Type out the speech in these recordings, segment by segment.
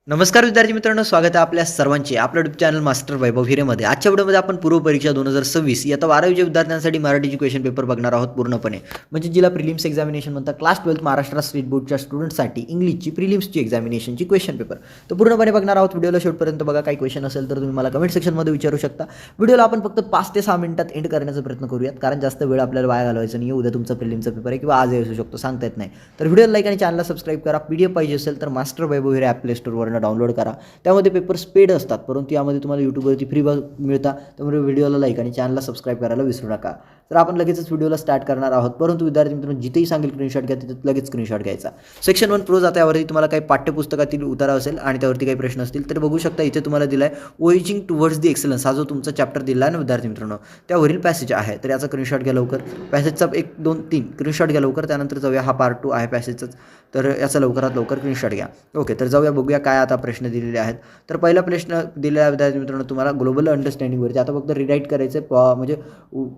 नमस्कार विद्यार्थी मित्रांनो, स्वागत आहे आपल्या सर्वांचे आपल्या यूट्यूब चॅनल मास्टर वैभव हिरेमध्ये. आजच्या व्हिडिओमध्ये आपण पूर्व परीक्षा 2026 इयत्ता 12वीच्या विद्यार्थ्यांसाठी मराठीची क्वेश्चन पेपर बघणार आहोत पूर्णपणे. म्हणजे जिला प्रिलिम्स एक्झामिनेशन म्हणतात, क्लास 12 महाराष्ट्र स्टेट बोर्डच्या स्टुडंटसाठी इंग्लिशची प्रिलिम्सची एक्झामिनेशनची क्वेश्चन पेपर तर पूर्णपणे बघणार आहोत. व्हिडिओला शेवटपर्यंत बघा. काही क्वेश्चन असेल तर तुम्ही मला कमेंट सेक्शनमध्ये विचारू शकता. व्हिडिओला आपण फक्त 5 ते 6 मिनिटात एंड करण्याचा प्रयत्न करूयात, कारण जास्त वेळ आपल्याला वाया घालवायचा नाही. उद्या तुमचा प्रिलिम्सचा पेपर आहे किंवा आज असू शकतो, सांगता येत नाही. तर व्हिडिओला लाईक आणि चॅनलला सबस्क्राईब करा. PDF पाहिजे असेल तर मास्टर वैभव हिरे ॲप प्ले स्टोअरवरून डाउनलोड करा. त्यामध्ये पेपर स्पेड असतात, परंतु यामध्ये तुम्हाला यूट्यूबवरती फ्री मिळतात. त्यामुळे व्हिडिओला लाईक आणि चॅनलला सबस्क्राईब करायला विसरू नका. तर आपण लगेचच व्हिडिओला स्टार्ट करणार आहोत. परंतु विद्यार्थी मित्रांनो, जिथेही सांगेल स्क्रीनशॉट घ्या, तिथे लगेच स्क्रीनशॉट घ्यायचा. Section 1 prose. आता यावरती तुम्हाला काही पाठ्यपुस्तकातील उतारा असेल आणि त्यावरती काही प्रश्न असतील तर बघू शकता. इथे तुम्हाला दिला आहे वॉयजिंग टुवर्ड्स द एक्सलन्स. हा जो तुमचा चॅप्टर दिला आहे ना विद्यार्थी मित्रांनो, त्यावरील पॅसेज आहे. तर याचा स्क्रीनशॉट घ्या लवकर. पॅसेजचा 1 2 3 स्क्रीनशॉट घ्या लवकर. त्यानंतर जाऊया, हा पार्ट 2 आहे पॅसेजचाच, तर याचा लवकरात लवकर स्क्रीनशॉट घ्या. ओके, तर जाऊया, बघूया काय आता प्रश्न दिलेले आहेत. तर पहिला प्रश्न दिलेला आहे विद्यार्थी मित्रांनो तुम्हाला ग्लोबल अंडरस्टँडिंगवरती. आता फक्त रिराईट करायचं, म्हणजे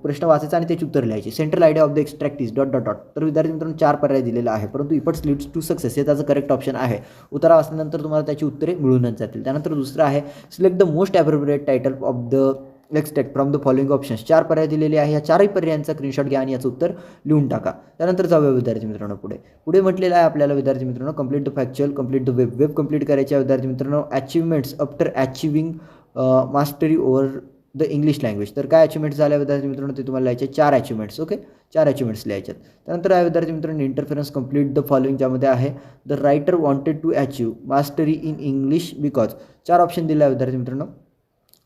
प्रश्न वाचायचा आणि त्याची उत्तर लिहायची. Central idea of the extract is dot dot dot. तर विद्यार्थी मित्रांनो 4 पर्याय दिलेला आहे, परंतु इफर्ट्स लीड्स टू सक्सेस हे त्याचं करेक्ट ऑप्शन आहे. उत्तर वाचल्यानंतर तुम्हाला त्याची उत्तरे मिळूनच जातील. त्यानंतर दुसरं आहे select the most appropriate title of the extract from the following options. 4 पर्याय दिलेले आहे. या 4ही पर्यायांचा स्क्रीनशॉट घ्या आणि याचं उत्तर लिहून टाका. त्यानंतर जाऊया विद्यार्थी मित्रांनो पुढे म्हटलेलं आहे आपल्याला विद्यार्थी मित्रांनो, complete the factual, complete the web complete करायचे आहे विद्यार्थी मित्रांनो. Achievements after achieving mastery over the English language. तर काय अचिव्हमेंट्स झाल्या विद्यार्थी मित्रांनो, ते तुम्हाला लिहायचे 4 अचिव्हमेंट्स. ओके, 4 अचिव्हमेंट्स लिहायचे. त्यानंतर आहे विद्यार्थी मित्रांनो इंटरफरन्स, कंप्लीट द फॉलोइंग, ज्यामध्ये आहे the writer wanted to achieve mastery in English because. 4 option दिले आहे विद्यार्थी मित्रांनो,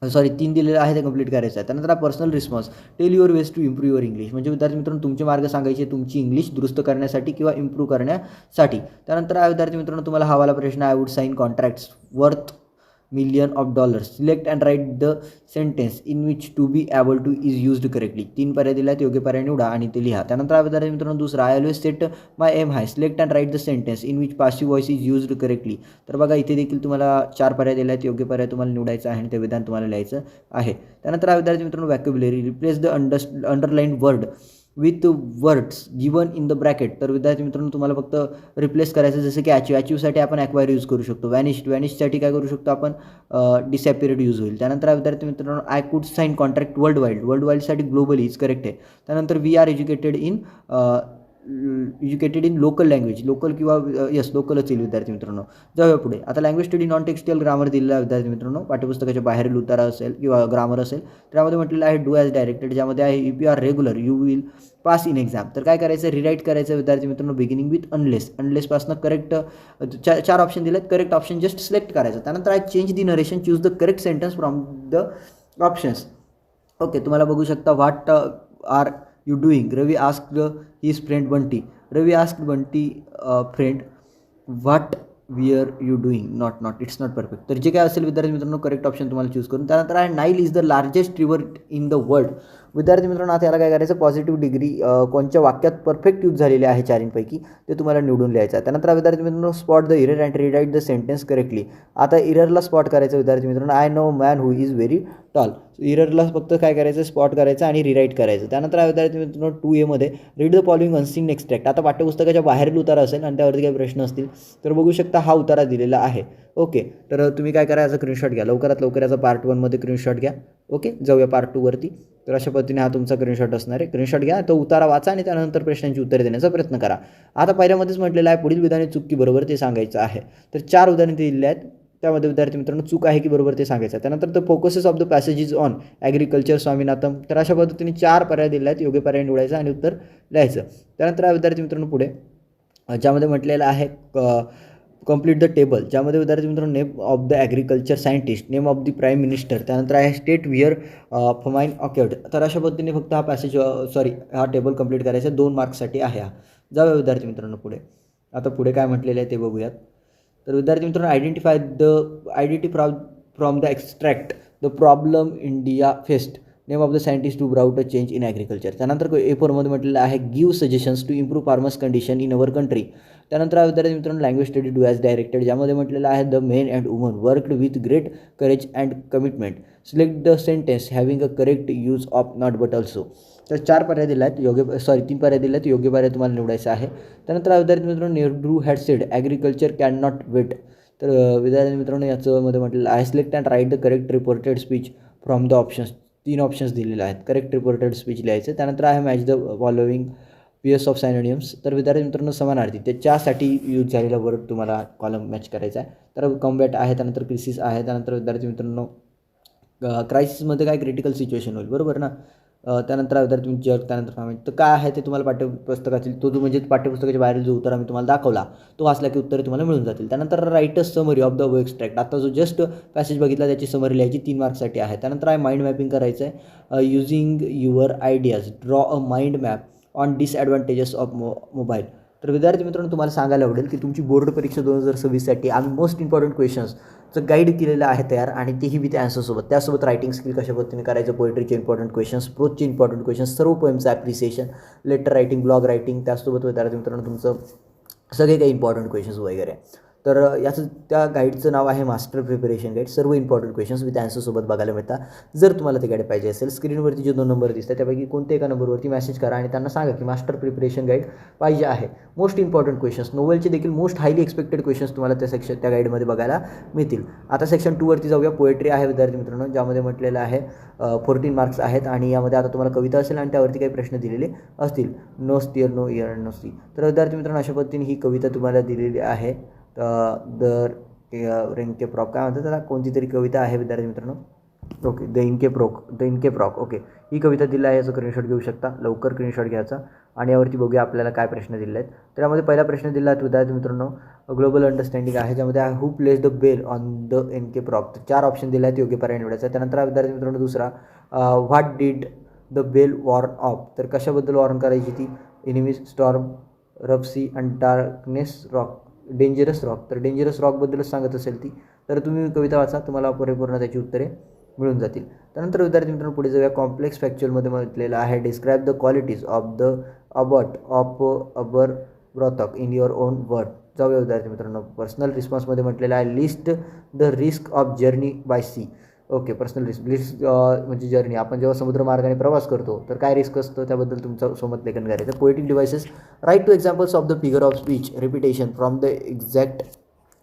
3 दिलेलं आहे, ते कंप्लीट करायचं आहे. त्यानंतर personal response, tell your ways to improve your English. म्हणजे विद्यार्थी मित्रांनो तुमचे मार्ग सांगायचे तुमची इंग्लिश दुरुस्त करण्यासाठी किंवा इम्प्रूव्ह करण्यासाठी. त्यानंतर आहे विद्यार्थी मित्रांनो तुम्हाला हवाला प्रश्न, I would sign contracts worth $1,000,000. Select and write the sentence in which to be able to is used correctly. 3 पर्याय दिले आहेत, योग्य पर्याय निवडा आणि ते लिहा. त्यानंतर विद्यार्थी मित्रांनो दुसरा, I always set my aim high. Select and write the sentence in which passive voice is used correctly. तर बघा इथे देखील तुम्हाला 4 पर्याय दिले आहेत, योग्य पर्याय तुम्हाला निवडायचा आहे आणि ते विधान तुम्हाला लिहायचं आहे. त्यानंतर विद्यार्थी मित्रांनो vocabulary, replace the underline word with words given in the bracket. तर विद्यार्थी मित्रांनो तुम्हाला फक्त रिप्लेस करायचं, जसं की अचीवसाठी आपण ॲक्वायर यूज करू शकतो. व्हॅनिशसाठी काय करू शकतो आपण, डिसॅपिअर्ड यूज होईल. त्यानंतर विद्यार्थी मित्रांनो I could sign contract world वाईडसाठी ग्लोबली इज करेक्ट आहे. त्यानंतर we are educated in local language, local किंवा लोकलच येईल विद्यार्थी मित्रांनो. जाऊया पुढे. आता language study non textual grammar दिलेला आहे विद्यार्थी मित्रांनो, पाठ्यपुस्तकाच्या बाहेरील उतारा असेल किंवा ग्रामर असेल. त्यामध्ये म्हटलेलं आहे डू ॲज डायरेक्टेड, ज्यामध्ये आहे if you are regular you will pass in exam. तर काय करायचं, रिराईट करायचं विद्यार्थी मित्रांनो, बिगिनिंग विथ अनलेसपासून करेक्ट 4 ऑप्शन दिलेत, करेक्ट ऑप्शन जस्ट सिलेक्ट करायचं. त्यानंतर आहे change the narration, choose the correct sentence from the options. Okay, तुम्हाला बघू शकता, what are you doing. Ravi asked his friend Bunty. Ravi asked Bunty friend what we are you doing. Not it's not perfect. तर जे काय असेल विद्यार्थी मित्रांनो करेक्ट ऑप्शन तुम्हाला चूज करून. त्यानंतर आहे Nile is the largest river in the world. विद्यार्थी मित्रांनो आता याला काय करायचं, पॉझिटिव्ह डिग्री कोणत्या वाक्यात परफेक्ट यूज झालेले आहे 4 ते तुम्हाला निवडून लिहायचं आहे. त्यानंतर विद्यार्थी मित्रांनो spot the error and rewrite the sentence correctly. आता इररला स्पॉट करायचं विद्यार्थी मित्रांनो, I know man who is very tall. इररला फक्त काय करायचं, स्पॉट करायचं आणि रिराईट करायचं. त्यानंतर विद्यार्थी मित्रांनो 2A मध्ये read the following unseen extract. आता पाठ्यपुस्तकाच्या बाहेरील उतारा असेल आणि त्यावरती काही प्रश्न असतील तर बघू शकता, हा उतारा दिलेला आहे. ओके, तर तुम्ही काय करा, याचा स्क्रीनशॉट घ्या लवकरात लवकर. याचा पार्ट 1 मध्ये स्क्रीनशॉट घ्या. ओके, जाऊया पार्ट 2 वरती. तर अशा पद्धतीने हा तुमचा स्क्रीनशॉट असणार आहे. स्क्रीनशॉट घ्या, तो उतारा वाचा आणि त्यानंतर प्रश्नांची उत्तरे देण्याचा प्रयत्न करा. आता पहिल्यामध्येच म्हटलेलं आहे पुढील विधाने चूक की बरोबर ते सांगायचं आहे. तर 4 उदाहरणे दिलेली आहेत, त्यामध्ये विद्यार्थी मित्रांनो चूक आहे की बरोबर ते सांगायचं. त्यानंतर the focuses of the passage is on agriculture Swaminathan. तर अशा पद्धतीने 4 पर्याय दिले आहेत, योग्य पर्याय निवडायचा आणि उत्तर लिहायचं. त्यानंतर विद्यार्थी मित्रांनो पुढे ज्यामध्ये म्हटलेलं आहे कंप्लीट द टेबल, ज्यामध्ये विद्यार्थी मित्रांनो name of the agriculture scientist, name of the prime minister. त्यानंतर आहे स्टेट विअर फमाईन ऑक्युर्ड. तर अशा पद्धतीने फक्त हा पॅसेज हा टेबल कंप्लीट करायचा, 2 मार्क्ससाठी आहे हा. जाऊया विद्यार्थी मित्रांनो पुढे. आता पुढे काय म्हटलेलं आहे ते बघूयात. तर विद्यार्थी मित्रांनो identity from the extract the problem India faced, name of the scientist to brought a change in agriculture. त्यानंतर A4 मध्ये म्हटलेलं आहे give suggestions to improve farmers condition in our country. त्यानंतर विद्यार्थी मित्रांनो language study do as directed, ज्यामध्ये म्हटलेलं आहे the men and women worked with great courage and commitment. Select the sentence having a correct use of not but also. तर 4 पर्याय दिले आहेत, 3 पर्याय दिले आहेत, योग्य पर्याय तुम्हाला निवडायचा आहे. त्यानंतर विद्यार्थी मित्रांनो Nehru had said agriculture can not wait. तर विद्यार्थी मित्रांनो याच्यामध्ये म्हटलेलं आहे select and write the correct reported speech from the options. 3 options दिलेले आहेत. करेक्ट रिपोर्टेड स्पीच लिहायचं. त्यानंतर आहे match the following PS of synonyms. तर विद्यार्थी मित्रांनो समानार्थी त्याच्यासाठी यूज झालेला वर्ड तुम्हाला कॉलम मॅच करायचा आहे. तर कॉम्बॅट आहे, त्यानंतर क्रिसिस आहे, त्यानंतर विद्यार्थी मित्रांनो क्रायसिसमध्ये काय क्रिटिकल सिच्युएशन होईल, बरोबर ना. त्यानंतर विद्यार्थी तुम्ही जग, त्यानंतर काय तर काय आहे ते तुम्हाला पाठ्यपुस्तकातील तो जो म्हणजे पाठ्यपुस्तकाच्या बाहेर जो उत्तर आम्ही तुम्हाला दाखवला तो वाचला की उत्तरे तुम्हाला मिळून जातील. त्यानंतर right a summary of the व एक्स्ट्रॅक्ट. आता जो जस्ट पॅसेज बघितला त्याची समरी लिहायची 3 मार्क्ससाठी आहे. त्यानंतर आहे माइंड मॅपिंग करायचं आहे. Using your ideas draw a mind map on disadvantages of mobile. तर विद्यार्थी मित्रांनो तुम्हाला सांगायला आवडेल की तुमची बोर्ड परीक्षा 2026साठी आम्ही मोस्ट इम्पॉर्टंट क्वेश्चन्सचं गाईड केलेलं आहे तयार, आणि तेही विथ ॲन्सरसोबत. त्यासोबत रायटिंग स्किल कशा पद्धतीने करायचं, पोएट्रीचे इम्पॉर्टंट क्वेश्चन्स, प्रोजचे इम्पॉर्टंट क्वेश्चन्स, सर्व पोएमचं appreciation, letter writing, blog writing, त्यासोबत विद्यार्थी मित्रांनो तुमचं सगळे काही इम्पॉर्टंट क्वेश्चन्स वगैरे. तर याचं त्या गाईडचं नाव आहे मास्टर प्रिपरेशन गाईड. सर्व इम्पॉर्टंट क्वेश्चन्स विथ ॲन्सरसोबत बघायला मिळतात. जर तुम्हाला ते गाईड पाहिजे असेल, स्क्रीनवरती जे 2 नंबर दिसतात त्यापैकी कोणत्या एका नंबरवरती मेसेज करा आणि त्यांना सांगा की मास्टर प्रिपरेशन गाईड पाहिजे आहे. मोस्ट इम्पॉर्टंट क्वेश्चन्स, नोवेलचे देखील मोस्ट हायली एक्सपेक्टेड क्वेश्चन्स तुम्हाला त्या गाईडमध्ये बघायला मिळतील. आता सेक्शन 2 वरती जाऊया. पोएट्री आहे विद्यार्थी मित्रांनो, ज्यामध्ये म्हटलेलं आहे 14 मार्क्स आहेत, आणि यामध्ये आता तुम्हाला कविता असेल आणि त्यावरती काही प्रश्न दिलेले असतील. No stir no air no sea. तर विद्यार्थी मित्रांनो अशा पद्धतीने ही कविता तुम्हाला दिलेली आहे. द रेंके प्रॉक काय म्हणतात त्याला, कोणती तरी कविता आहे विद्यार्थी मित्रांनो. ओके, द इनके प्रॉक. ओके, ही कविता दिली आहे, याचं स्क्रीनशॉट घेऊ शकता. लवकर स्क्रीनशॉट घ्यायचा आणि यावरती बघूया आपल्याला काय प्रश्न दिले आहेत. त्यामध्ये पहिला प्रश्न दिला आहे विद्यार्थी मित्रांनो ग्लोबल अंडरस्टँडिंग आहे, ज्यामध्ये who place the bell on the इनके प्रॉक. 4 ऑप्शन दिले आहेत, योग्य पर्याय निवडायचा. त्यानंतर विद्यार्थी मित्रांनो दुसरा what did the bell warn of. तर कशाबद्दल वॉर्न करायची ती, enemies, storm, rough sea and darkness rock, dangerous rock. तर डेंजरस रॉकबद्दलच सांगत असेल ती. तर तुम्ही कविता वाचा, तुम्हाला परिपूर्ण त्याची उत्तरे मिळून जातील. त्यानंतर विद्यार्थी मित्रांनो पुढे जाऊया. कॉम्प्लेक्स फॅक्च्युअलमध्ये म्हटलेलं आहे describe the qualities of the abbot of Aberbrothok in your own word. जाऊया विद्यार्थी मित्रांनो. पर्सनल रिस्पॉन्समध्ये म्हटलेलं आहे list the risk of journey by sea. Okay, personal risk म्हणजे जर्नी, आपण जेव्हा समुद्रमार्गाने प्रवास करतो तर काय रिस्क असतं त्याबद्दल तुमचं सोमत लेखन करायचं. Poetic devices, write two examples of the figure of speech repetition from the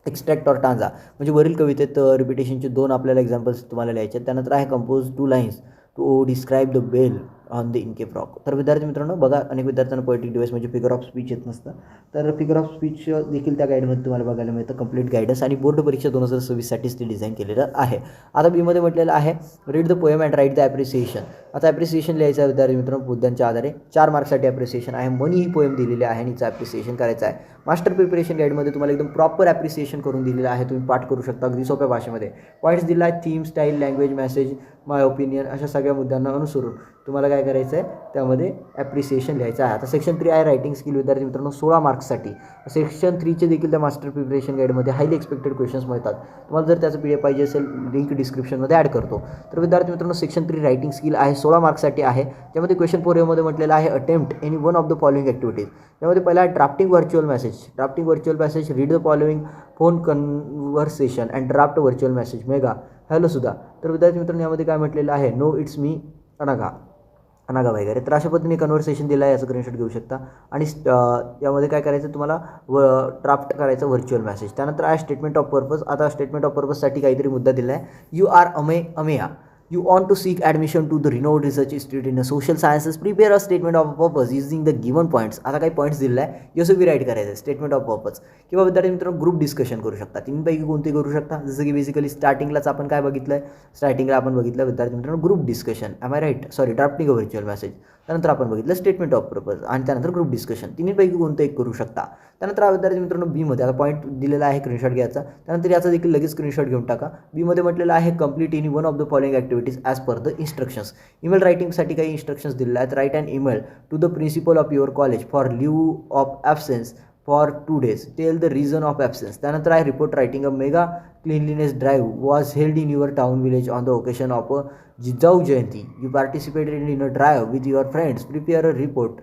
extract or stanza. म्हणजे वरील कवितेत रिपिटेशनचे 2 आपल्याला एक्झाम्पल्स तुम्हाला लिहायचे. त्यानंतर आहे compose 2 lines to describe the bell on the इनके फ्रॉक. तर विद्यार्थी मित्रांनो बघा, अनेक विद्यार्थ्यांना पोएटिक डिव्हाइस म्हणजे फिगर ऑफ स्पीच येत नसतं, तर फिगर ऑफ स्पीच देखील त्या गाईडमध्ये तुम्हाला बघायला मिळतं. कंप्लीट गायडन्स आणि बोर्ड परीक्षा 2026साठीच ते डिझाईन केलेलं आहे. आता बीमध्ये म्हटलेलं आहे read the poem and write the appreciation. आता ॲप्रिसिएशन लिहायचं आहे विद्यार्थी मित्रांनो मुद्द्यांच्या आधारे. 4 मार्क्ससाठी ॲप्रिसिएशन आहे. मनी ही पोएम दिलेली आहे आणि हिचं ॲप्रिसिएशन करायचं आहे. मास्टर प्रिपरेशन गाईडमध्ये तुम्हाला एकदम प्रॉपर ॲप्रिसिएशन करून दिलेलं आहे, तुम्ही पाठ करू शकता अगदी सोप्या भाषेमध्ये. पॉईंट्स दिला आहे थीम, स्टाईल, लँग्वेज, मेसेज, माय ओपिनियन, अशा सगळ्या मुद्द्यांना अनुसरून तुम्हाला काय करायचं आहे त्यामध्ये ॲप्रिसिएशन लिहायचं आहे. आता सेक्शन 3 आहे रायटिंग स्किल विद्यार्थी मित्रांनो 16 मार्क्ससाठी. सेक्शन 3चे देखील त्या मास्टर प्रिपरेशन गाईडमध्ये हायली एक्सपेक्टेड क्वेश्चन्स मिळतात. तुम्हाला जर त्याचं PDF पाहिजे असेल लिंक डिस्क्रिप्शनमध्ये ॲड करतो. तर विद्यार्थी मित्रांनो सेक्शन 3 रायटिंग स्किल आहे 16 मार्क्ससाठी आहे, ज्यामध्ये क्वेश्चन 4 म्हटलेलं आहे attempt any one of the following activities. त्यामध्ये पहिला आहे drafting virtual message, read the following phone conversation and draft virtual message mega hello सुद्धा. तर विद्यार्थी मित्रांनो यामध्ये काय म्हटलेलं आहे नो इट्स मी अनागा वगैरे. तर अशा पद्धतीने कन्व्हर्सेशन दिलं आहे, याचं स्क्रीनशॉट घेऊ शकता. आणि यामध्ये काय करायचं तुम्हाला ड्राफ्ट करायचं व्हर्च्युअल मेसेज. त्यानंतर आहे स्टेटमेंट ऑफ पर्पज. आता स्टेटमेंट ऑफ पर्पजसाठी काहीतरी मुद्दा दिला आहे. You are Ameya you want to seek admission to the renowned research institute in the social sciences, prepare a statement of purpose using the given points. आता काही पॉईंट्स दिले आहे, योसबी राईट करायचं स्टेटमेंट ऑफ पर्पज. किंवा विद्यार्थी मित्रांनो ग्रुप डिस्कशन करू शकता. 3 पैकी कोणते करू शकता, जसं की बेसिकली स्टार्टिंगलाच आपण काय बघितलं आहे, स्टार्टिंगला आपण बघितलं विद्यार्थी मित्रांनो group discussion, am I right, sorry drafting a virtual message. त्यानंतर आपण बघितलं स्टेटमेंट ऑफ पर्पज आणि त्यानंतर ग्रुप डिस्कशन. 3 पैकी कोणतं एक करू शकता. त्यानंतर विद्यार्थी मित्रांनो बीमध्ये आता पॉईंट दिलेला आहे, स्क्रीनशॉट घ्यायचा. त्यानंतर याचा देखील लगेच स्क्रीनशॉट घेऊन टाका. बीमध्ये म्हटलेलं आहे complete any one of the following activities as per the instructions. Email रायटिंगसाठी काही इंस्ट्रक्शन्स दिलेले आहेत. Write and email to the principal of your college for leave of absence for 2 days. Tell the reason of absence. त्यानंतर आहे report writing. A mega cleanliness drive was held in your town village on the occasion of Jijau Jayanti. You participated in a drive with your friends. Prepare a report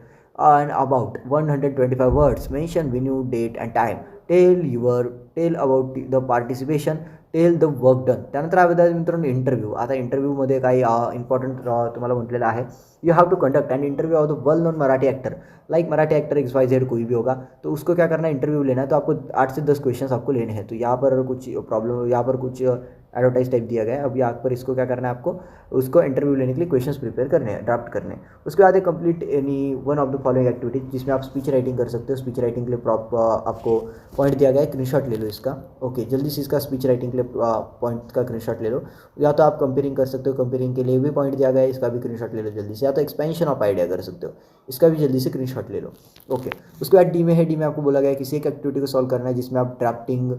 and about 125 words. Mention venue, date and time. Tell about the participation, tell the work done. त्यानंतर आहे विद्यार्थी मित्रांनो interview. आता इंटरव्ह्यूमध्ये काही important तुम्हाला म्हटलेलं आहे, you have to conduct an interview of the well known Marathi actor. Like Marathi actor XYZ कोई भी होगा, तो उसको क्या करना है, इंटरव्यू लेना है. तो आपको 8 से 10 क्वेश्चन आपको लेने हैं. तो यहाँ पर कुछ प्रॉब्लम, यहाँ पर कुछ एडवर्टाइज टाइप दिया गया है. अब यहाँ पर इसको क्या करना है, आपको उसको इंटरव्यू लेने के लिए क्वेश्चंस प्रिपेयर करने हैं, ड्राफ्ट करने हैं. उसके बाद complete any one of the following activities, जिसमें आप स्पीच राइटिंग कर सकते हो. स्पीच राइटिंग के लिए आपको पॉइंट दिया गया है, स्क्रीनशॉट ले लो इसका. ओके, जल्दी से इसका स्पीच राइटिंग के लिए पॉइंट का स्क्रीनशॉट ले लो. या तो आप कंपेयरिंग कर सकते हो, कंपेयरिंग के लिए भी पॉइंट दिया गया है, इसका भी स्क्रीनशॉट ले लो जल्दी से. या तो एक्सपेंशन ऑफ आइडिया कर सकते हो, इसका भी जल्दी से स्क्रीनशॉट ले लो. ओके, उसके बाद डी में है. डी में आपको बोला गया है किसी एक एक्टिविटी को सॉल्व करना है, जिसमें आप ड्राफ्टिंग,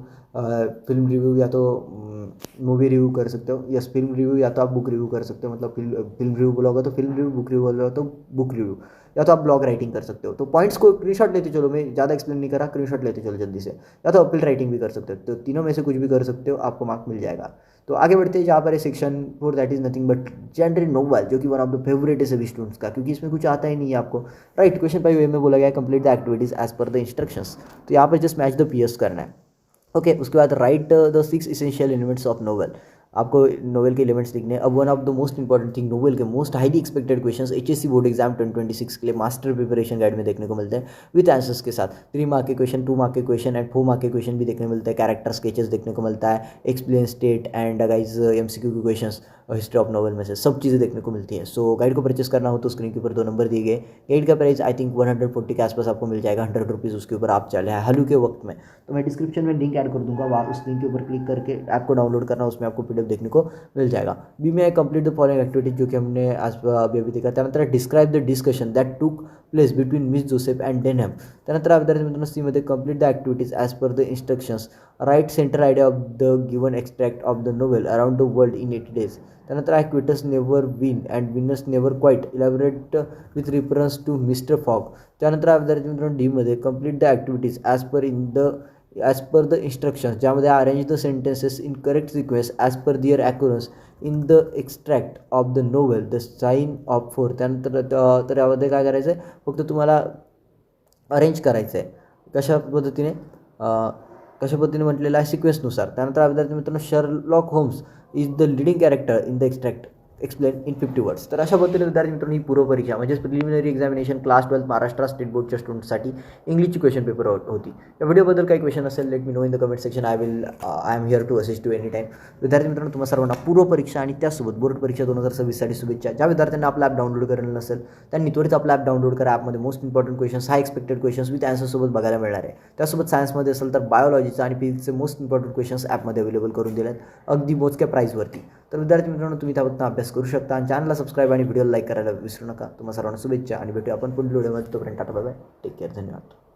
फिल्म रिव्यू या तो मूवी रिव्यू कर सकते हो. यस, फिल्म रिव्यू या तो आप बुक रिव्यू कर सकते हो. मतलब फिल्म रिव्यू बोला होगा तो फिल्म रिव्यू, बुक रिव्यू बोला तो बुक रिव्यू, या तो आप ब्लॉग राइटिंग कर सकते हो. तो पॉइंट्स को स्क्रीनशॉट लेते चलो, मैं ज़्यादा एक्सप्लेन नहीं करा, स्क्रीनशॉट लेते चलो जल्दी से. या तो अपील राइटिंग भी कर सकते हो. तो तीनों में से कुछ भी कर सकते हो, आपको मार्क मिल जाएगा. तो आगे बढ़ते हैं. जहाँ पर है section 4, that is nothing but gender novel, जो कि वन ऑफ द फेवरेट है सभी स्टूडेंट्स का, क्योंकि इसमें कुछ आता ही नहीं है आपको. राइट, क्वेश्चन 5 में बोला गया है complete the activities as per the instructions. तो यहाँ पर जस्ट मैच द पीएस करना है. ओके, उसके बाद right the 6 essential elements of novel. आपको नोवेल के एलिमेंट्स लिखने हैं. अब one of the most important thing, novel K most highly expected questions HSC board exam 2026 के लिए मास्टर प्रिपरेशन गाइड में देखने को मिलते हैं, विद आंसर्स के साथ. 3 मार्क के क्वेश्चन, 2 मार्क के क्वेश्चन एंड 4 मार्क के क्वेश्चन भी देखने को मिलते हैं. कैरेक्टर स्केचेस देखने को मिलता है, explain state end guys MCQ K questions history of novel में से सब चीज़ें देखने को मिलती हैं. सो गाइड को परचेस करना हो तो स्क्रीन के ऊपर 2 नंबर दिए गए. गाइड का प्राइस आई थिंक 140 के आसपास आपको मिल जाएगा. 100 रुपीज़ उसके ऊपर आप चले हैं हलू के वक्त में. तो मैं डिस्क्रिप्शन में लिंक ऐड कर दूंगा, वहाँ उस लिंक के ऊपर क्लिक करके ऐप को डाउनलोड करना, उसमें आपको PDF देखने को मिल जाएगा. बी में कंप्लीट द फॉलोइंग एक्टिविटीज, जो कि हमने आज अभी देखा. त्यानंतर describe the discussion that took place between miss Joseph and Denham. त्यानंतर विद्यार्थी मित्रांनो सी मध्ये complete the activities as per the instructions. Write centre idea of the given extract of the novel around the world in 80 days. त्यानंतर आहे quitters never win and winners never quit, elaborate with reference to mister Fogg. त्यानंतर आहे विद्यार्थी मित्रांनो डीमध्ये complete the activities as per the instructions, ज्यामध्ये arrange the sentences in correct sequence as per their occurrence in the extract of the novel the sign of 4. त्यानंतर तर यामध्ये काय करायचं आहे, फक्त तुम्हाला अरेंज करायचं आहे. कशा पद्धतीने म्हटलेलं आहे, सिक्वेन्सनुसार. त्यानंतर विद्यार्थी मित्रांनो Sherlock Holmes is the leading character in the extract, explain in 50 words. तर अशा पद्धतीने विद्यार्थी मित्रांनो ही पूर्व परीक्षा म्हणजेच preliminary examination class 12 Maharashtra state बोर्डच्या स्टुडंटसाठी इंग्लिशची क्वेश्चन पेपर होती. या व्हिडिओबद्दल काही क्वेश्चन असेल, let me know in the comment section. I am here to assist to any time. विद्यार्थी मित्रांनो तुम्हा सर्वांना पूर्व परीक्षा आणि त्यासोबत बोर्ड परीक्षा 2026साठी शुभेच्छा. ज्या विद्यार्थ्यांना आपला ॲप डाउनलोड करेल नसेल, त्यांनी त्वरित आपला ॲप डाउनलोड करा. ॲपमध्ये most important questions, high expected questions with आन्सरसोबत बघायला मिळणार आहे. त्यासोबत सायन्समध्ये असेल तर बायोलॉजीचा आणि फिजिक्सचे मोस्ट इम्पॉर्टंट क्वेश्चन्स ॲपमध्ये अवेलेबल करून दिले आहेत, अगदी मोजक्या प्राईजवरती. तर विद्यार्थी मित्रांनो तुम्ही त्याबद्दल अभ्यास करू शकता. आणि चॅनलला सबस्क्राईब आणि व्हिडिओला लाईक करायला विसरू नका. तुम्हाला सर्वांना शुभेच्छा आणि भेटूया आपण पुढील व्हिडिओमध्ये. तोपर्यंत tata, bye bye, take care, धन्यवाद.